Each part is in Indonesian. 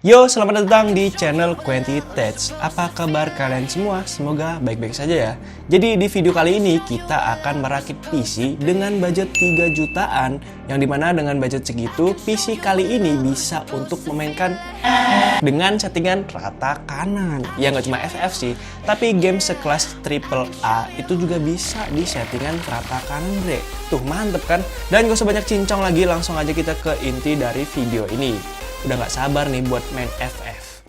Yo, selamat datang di channel Quenty Tech. Apa kabar kalian semua? Semoga baik-baik saja ya. Jadi di video kali ini kita akan merakit PC dengan budget 3 jutaan, yang dimana dengan budget segitu PC kali ini bisa untuk memainkan dengan settingan rata kanan. Ya nggak cuma FF sih, tapi game sekelas AAA itu juga bisa di settingan rata kanan, bre. Tuh mantep kan? Dan gak usah banyak cincong lagi, langsung aja kita ke inti dari video ini. Udah gak sabar nih buat main FF.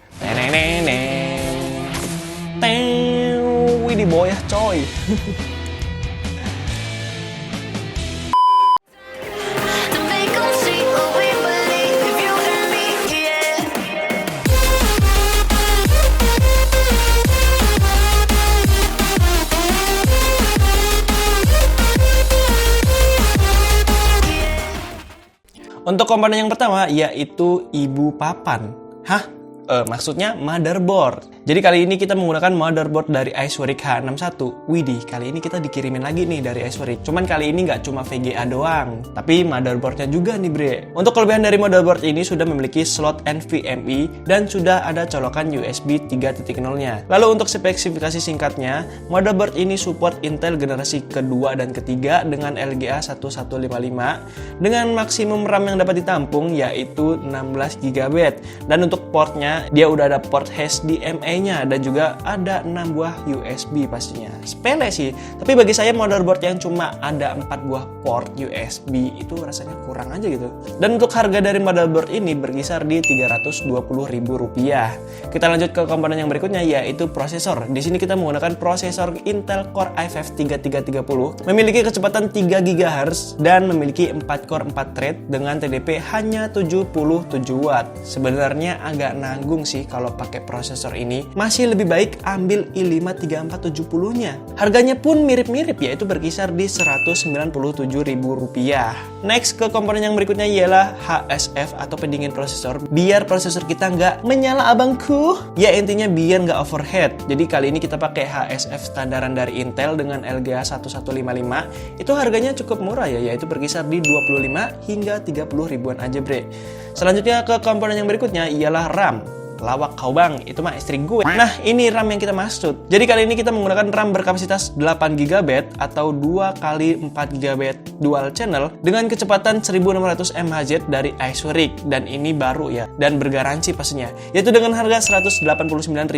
Wih di boyah coy. Untuk komponen yang pertama yaitu ibu papan. Hah? Maksudnya motherboard. Jadi kali ini kita menggunakan motherboard dari Iceworks H61. Widih, kali ini kita dikirimin lagi nih dari Iceworks. Cuman kali ini nggak cuma VGA doang, tapi motherboardnya juga nih bre. Untuk kelebihan dari motherboard ini sudah memiliki slot NVMe dan sudah ada colokan USB 3.0-nya. Lalu untuk spesifikasi singkatnya, motherboard ini support Intel generasi kedua dan ketiga dengan LGA 1155 dengan maksimum RAM yang dapat ditampung yaitu 16 GB. Dan untuk portnya, dia udah ada port HDMI-nya dan juga ada 6 buah USB pastinya. Sepele sih, tapi bagi saya motherboard yang cuma ada 4 buah port USB itu rasanya kurang aja gitu. Dan untuk harga dari motherboard ini berkisar di Rp320.000. Kita lanjut ke komponen yang berikutnya yaitu prosesor. Di sini kita menggunakan prosesor Intel Core i5 3330, memiliki kecepatan 3 GHz dan memiliki 4 core 4 thread dengan TDP hanya 77 Watt. Sebenarnya agak nanggung sih kalau pakai prosesor ini. Masih lebih baik ambil i5 3470-nya. Harganya pun mirip-mirip, yaitu berkisar di Rp197.000. Next ke komponen yang berikutnya ialah HSF atau pendingin prosesor, biar prosesor kita nggak menyala abangku. Ya intinya biar nggak overheat. Jadi kali ini kita pakai HSF standaran dari Intel dengan LGA 1155. Itu harganya cukup murah ya, yaitu berkisar di 25 hingga 30 ribuan aja bre. Selanjutnya ke komponen yang berikutnya ialah RAM. Lawak kau bang, itu mah istri gue. Nah ini RAM yang kita maksud. Jadi kali ini kita menggunakan RAM berkapasitas 8 GB atau 2x4 GB dual channel dengan kecepatan 1600 mHz dari Iceworks. Dan ini baru ya, dan bergaransi pastinya, yaitu dengan harga Rp189.000.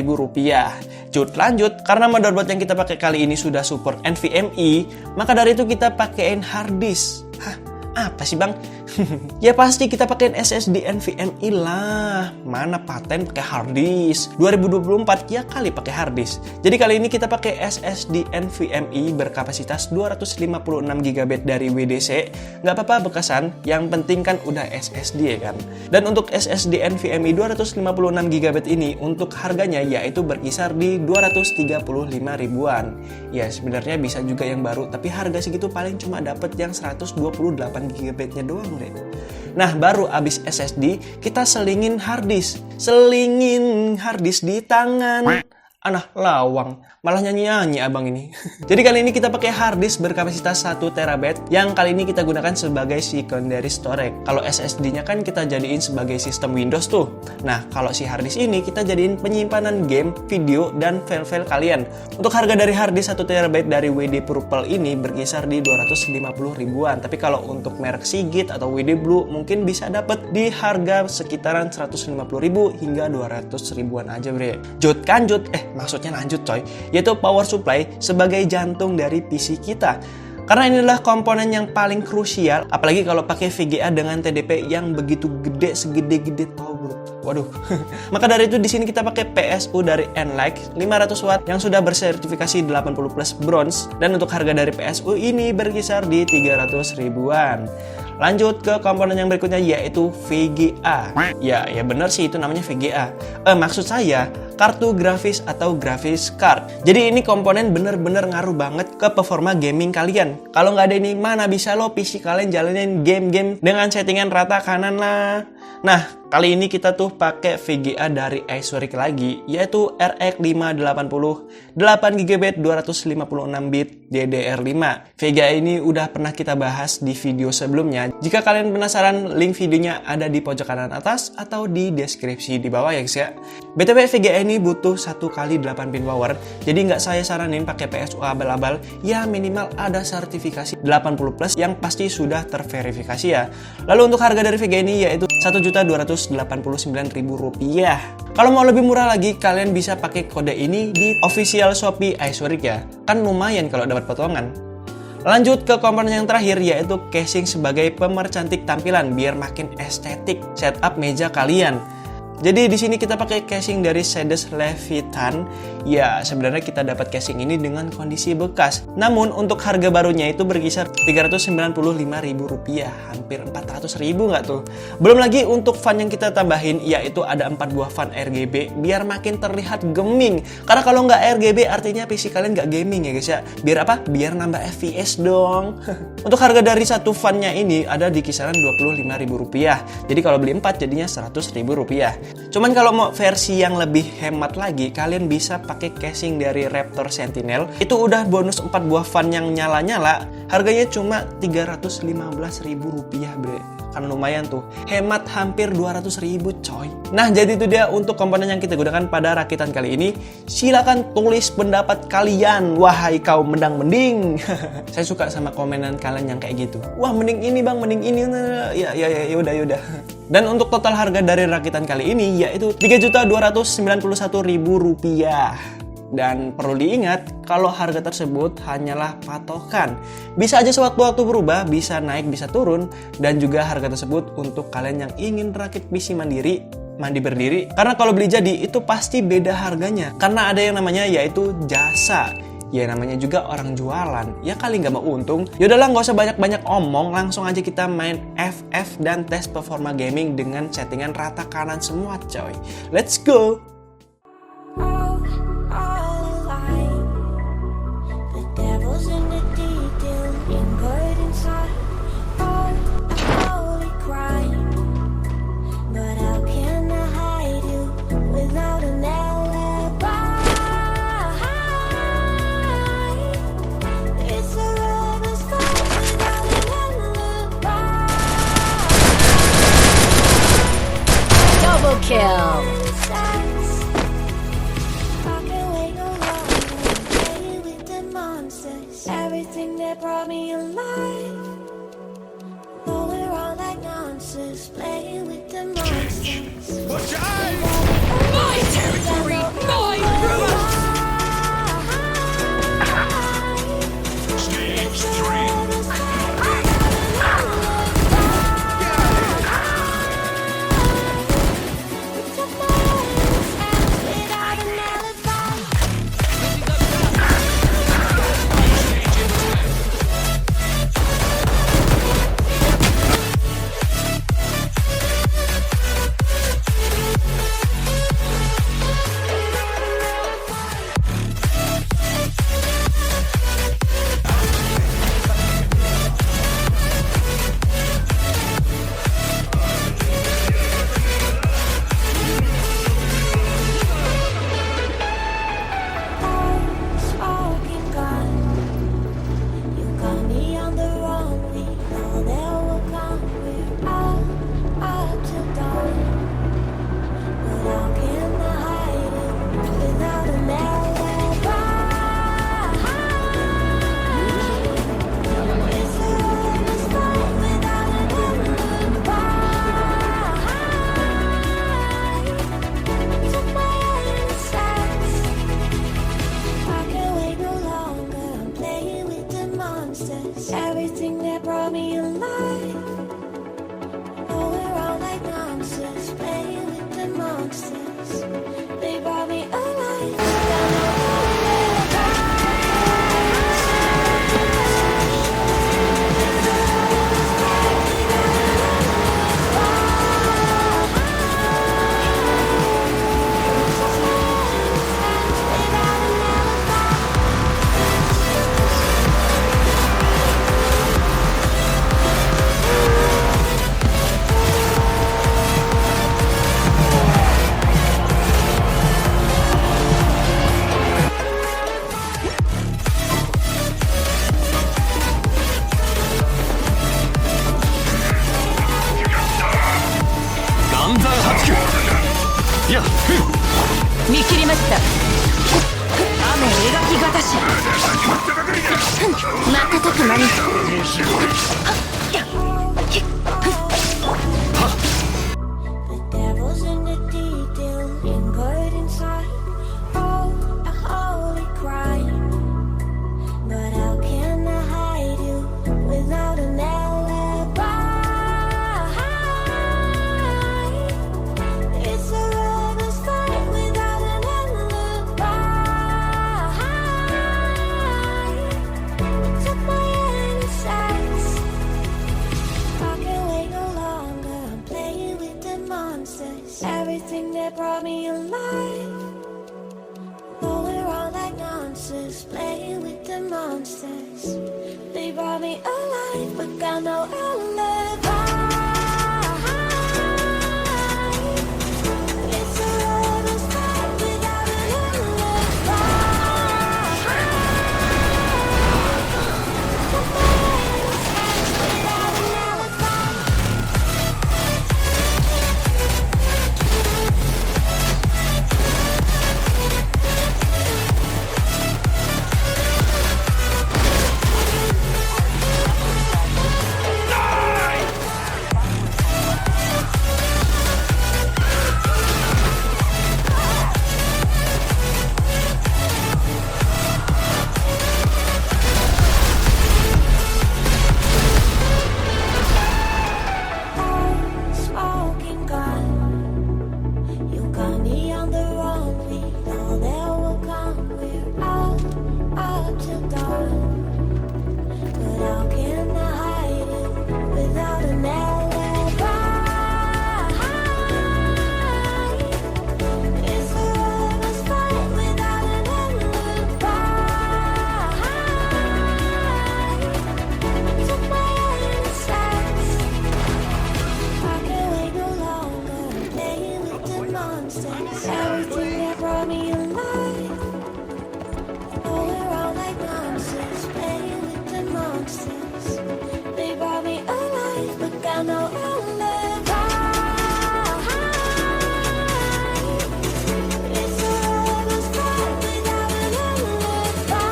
Lanjut, karena motherboard yang kita pakai kali ini sudah support NVMe, maka dari itu kita pakaiin hard disk. Hah? Apa sih bang? Ya pasti kita pakein SSD NVMe lah. Mana paten pakai hard disk? 2024 ya kali pakai hard disk. Jadi kali ini kita pakai SSD NVMe berkapasitas 256 GB dari WDC. Nggak apa-apa bekasan, yang penting kan udah SSD ya kan. Dan untuk SSD NVMe 256 GB ini untuk harganya yaitu berkisar di 235 ribuan. Ya sebenarnya bisa juga yang baru, tapi harga segitu paling cuma dapat yang 128 GB-nya doang, Bre. Nah, baru abis SSD, kita selingin hard disk. Selingin hard disk di tangan. Anah lawang, malah nyanyi-nyanyi abang ini. Jadi kali ini kita pakai hard disk berkapasitas 1 TB yang kali ini kita gunakan sebagai secondary storage. Kalau SSD-nya kan kita jadiin sebagai sistem Windows tuh. Nah, kalau si hard disk ini kita jadiin penyimpanan game, video, dan file-file kalian. Untuk harga dari hard disk 1 TB dari WD Purple ini berkisar di 250 ribuan. Tapi kalau untuk merek Seagate atau WD Blue mungkin bisa dapat di harga sekitaran 150 ribu hingga 200 ribuan aja bre. Maksudnya lanjut coy, yaitu power supply sebagai jantung dari PC kita. Karena inilah komponen yang paling krusial, apalagi kalau pakai VGA dengan TDP yang begitu gede, segede-gede tower. Waduh. Maka dari itu di sini kita pakai PSU dari Enlight 500 watt yang sudah bersertifikasi 80+ bronze, dan untuk harga dari PSU ini berkisar di 300 ribuan. Lanjut ke komponen yang berikutnya yaitu VGA. Ya bener sih itu namanya VGA. Maksud saya kartu grafis atau graphics card. Jadi ini komponen bener-bener ngaruh banget ke performa gaming kalian. Kalau nggak ada ini mana bisa lo PC kalian jalanin game-game dengan settingan rata kanan lah. Nah, kali ini kita tuh pakai VGA dari Iceworks lagi, yaitu RX 580 8GB 256 bit DDR5. VGA ini udah pernah kita bahas di video sebelumnya. Jika kalian penasaran, link videonya ada di pojok kanan atas atau di deskripsi di bawah ya guys ya. BTW VGA ini butuh 1 kali 8 pin power, jadi nggak saya saranin pakai PSU abal-abal, ya minimal ada sertifikasi 80+ yang pasti sudah terverifikasi ya. Lalu untuk harga dari VGA ini yaitu Rp1.289.000. Kalau mau lebih murah lagi, kalian bisa pakai kode ini di official Shopee Iceworks ya. Kan lumayan kalau dapat potongan. Lanjut ke komponen yang terakhir, yaitu casing sebagai pemercantik tampilan biar makin estetik setup meja kalian. Jadi di sini kita pakai casing dari Sedes Levitan. Ya, sebenarnya kita dapat casing ini dengan kondisi bekas. Namun untuk harga barunya itu berkisar Rp395.000, hampir Rp400.000 nggak tuh? Belum lagi untuk fan yang kita tambahin, yaitu ada 4 buah fan RGB biar makin terlihat gaming. Karena kalau nggak RGB artinya PC kalian nggak gaming ya guys ya. Biar apa? Biar nambah FPS dong. Untuk harga dari satu fannya ini ada di kisaran Rp25.000. Jadi kalau beli 4 jadinya Rp100.000. Cuman kalau mau versi yang lebih hemat lagi, kalian bisa pakai casing dari Raptor Sentinel. Itu udah bonus 4 buah fan yang nyala-nyala. Harganya cuma Rp315.000 bre. Kan lumayan tuh, hemat hampir Rp200.000 coy. Nah, jadi itu dia untuk komponen yang kita gunakan pada rakitan kali ini. Silakan tulis pendapat kalian, wahai kaum mendang-mending. Saya suka sama komenan kalian yang kayak gitu. Wah, mending ini bang, mending ini. Ya udah. Dan untuk total harga dari rakitan kali ini yaitu Rp3.291.000. Dan perlu diingat, kalau harga tersebut hanyalah patokan. Bisa aja sewaktu-waktu berubah, bisa naik, bisa turun. Dan juga harga tersebut untuk kalian yang ingin rakit PC mandiri, mandi berdiri. Karena kalau beli jadi, itu pasti beda harganya. Karena ada yang namanya yaitu jasa. Ya namanya juga orang jualan, ya kali nggak mau untung. Yaudahlah, nggak usah banyak-banyak omong, langsung aja kita main FF dan tes performa gaming dengan settingan rata kanan semua coy. Let's go! Kill. Everything that brought me alive, going around like nonsense, playing with the monsters. My territory, my rules. Stage 3. Everything that brought me alive, going around like nonsense, playing with the monsters. They brought me alive. 見切りました雨描きがたし瞬く間に The devil's in the detail, anchored inside. Oh, a holy crime. But how can I hide you without an alibi? It's a rebel's fight without an alibi. Took my innocence. I can't wait no longer. I'm playing with the monsters. Everything that brought me alive. Oh, we're all like monsters, playing with the monsters. They brought me alive, but got no alibi. It's a rebel's fight without an alibi. Took my innocence without an alibi. Smoking gun, you got me on the wrong beat. All that will come, we're out up till dawn. But how can I hide you without an alibi? It's a rebel's fight without an alibi. Took my innocence. I can't wait no longer. I'm playing with the monsters. Everything that brought me alive. Oh, we're all like monsters, playing with the monsters. They brought me alive, but got no alibi. It's a rebel's fight without an alibi.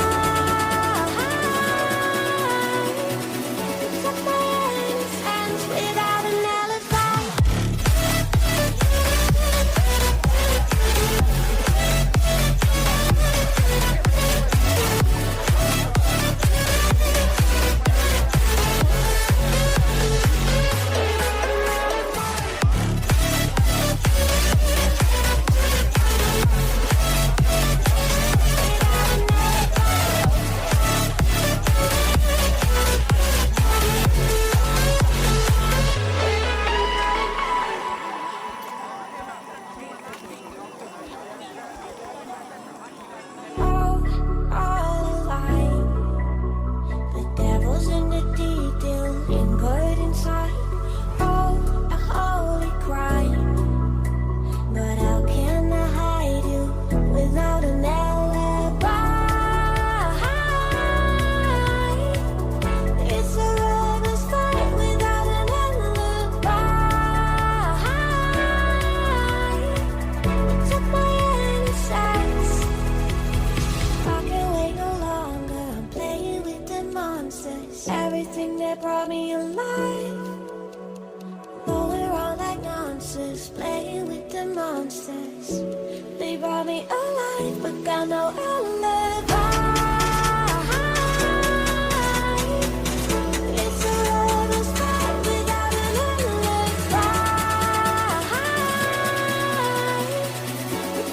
Took my innocence without an alibi. All alive. The devil's in the detail, anchored inside. Oh, a holy crime. But how can I hide you without an alibi? It's a rebel's fight without an alibi. Took my innocence. I can't wait no longer. I'm playing with the monsters. Everything that brought me alive. Oh, we're all like monsters, playing with the monsters. They brought me alive, but got no alibi. It's a rebel's fight without an alibi.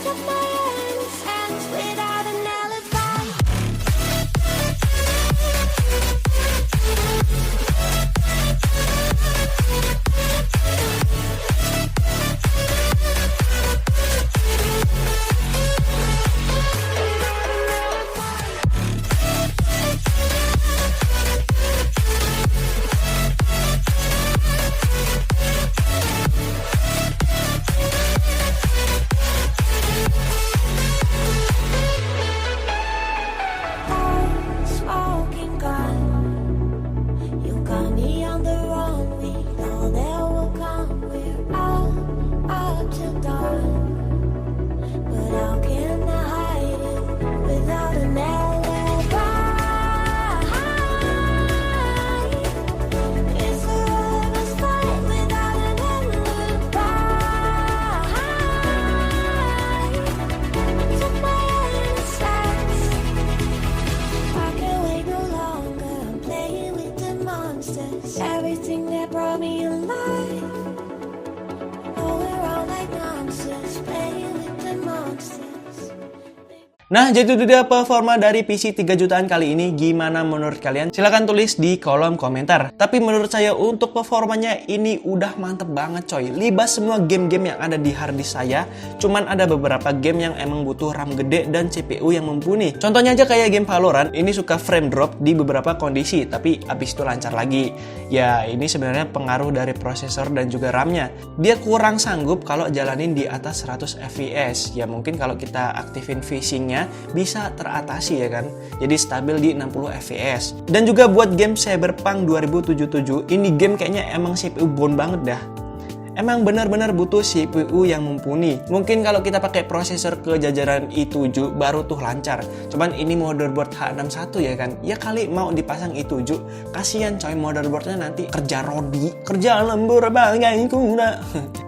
Took my innocence without an alibi. Nah, jadi itu dia performa dari PC 3 jutaan kali ini. Gimana menurut kalian? Silahkan tulis di kolom komentar. Tapi menurut saya untuk performanya ini udah mantep banget coy. Libas semua game-game yang ada di harddisk saya. Cuman ada beberapa game yang emang butuh RAM gede dan CPU yang mumpuni. Contohnya aja kayak game Valorant, ini suka frame drop di beberapa kondisi, tapi abis itu lancar lagi. Ya, ini sebenarnya pengaruh dari prosesor dan juga RAM-nya. Dia kurang sanggup kalau jalanin di atas 100 fps. Ya mungkin kalau kita aktifin VSync-nya bisa teratasi ya kan. Jadi stabil di 60 fps. Dan juga buat game Cyberpunk 2077, ini game kayaknya emang CPU bone banget dah. Emang benar-benar butuh CPU yang mumpuni. Mungkin kalau kita pakai prosesor ke jajaran i7 baru tuh lancar. Cuman ini motherboard H61 ya kan. Ya kali mau dipasang i7. Kasian coy, motherboardnya nanti kerja rodi, kerja lembur bagai kuda.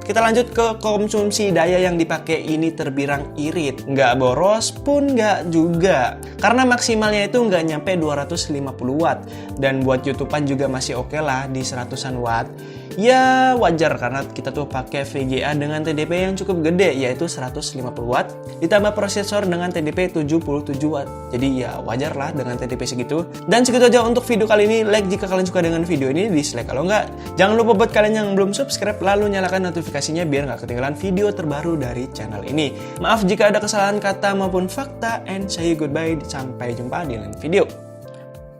Kita lanjut ke konsumsi daya yang dipakai, ini terbilang irit. Nggak boros pun nggak juga. Karena maksimalnya itu nggak nyampe 250 watt. Dan buat YouTubean juga masih oke lah di 100-an watt. Ya wajar karena kita tuh pakai VGA dengan TDP yang cukup gede, yaitu 150 watt ditambah prosesor dengan TDP 77 watt. Jadi ya wajar lah dengan TDP segitu. Dan segitu aja untuk video kali ini. Like jika kalian suka dengan video ini, dislike kalau enggak. Jangan lupa buat kalian yang belum subscribe, lalu nyalakan notifikasinya biar nggak ketinggalan video terbaru dari channel ini. Maaf jika ada kesalahan kata maupun fakta, and say goodbye. Sampai jumpa di lain video.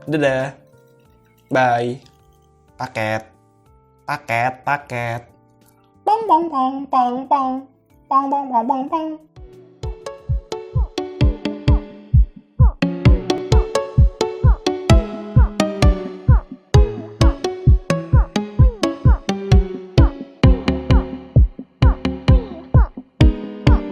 Dadah. Bye. Paket. Pong pong pong pong pong pong pong pong pong pong.